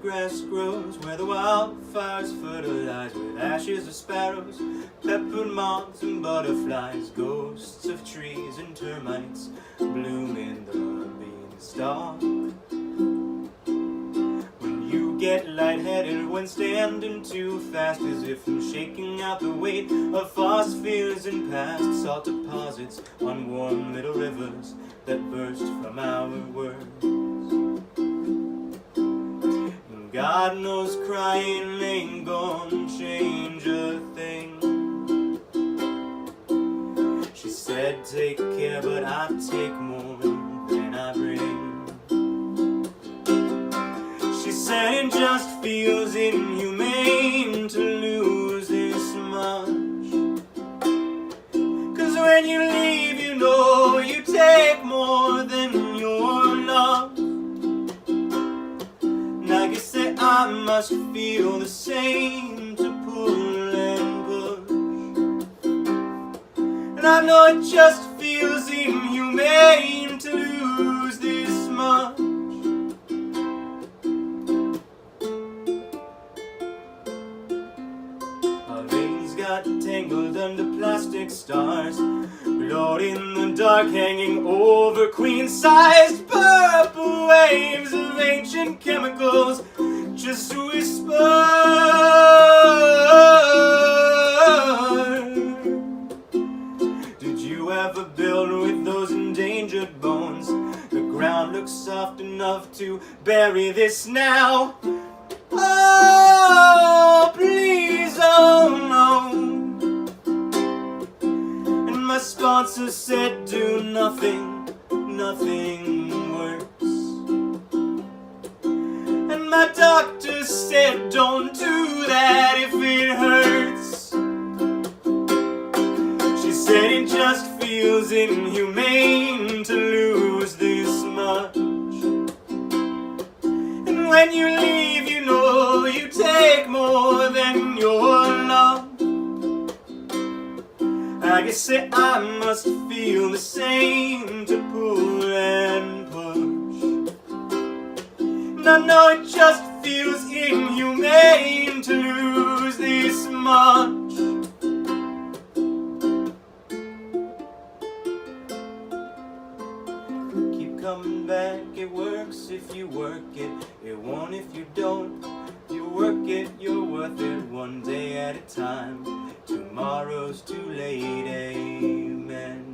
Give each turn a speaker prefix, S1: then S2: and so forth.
S1: grass grows, where the wildfires fertilize with ashes of sparrows, peppered moths and butterflies, ghosts of trees and termites bloom in the beanstalk. When you get lightheaded when standing too fast, as if from shaking out the weight of phospheres and past salt deposits on warm little rivers that burst from our words. God knows crying ain't gonna change a thing. She said take care, but I take more than I bring. She said it just feels inhumane to lose this much, 'cause when you leave you know you take more than you're not. I guess that I must feel the same to pull and push, and I know it just feels inhumane to lose this much. Our veins got tangled under plastic stars, glowed in the dark, hanging over queen-sized purple waves of ancient chemicals, just whisper. Did you ever build with those endangered bones? The ground looks soft enough to bury this now. Oh, please, oh no. And my sponsor said do nothing, nothing works. And my doctor said don't do that if it hurts. She said it just feels inhumane to lose this much, and when you leave you know you take more than you're not. I guess that I must feel the same to pull and push, and I know it just feels inhumane to lose this much. Keep coming back, it works if you work it, it won't if you don't. You work it, you're worth it, one day at a time. Tomorrow's too late, amen.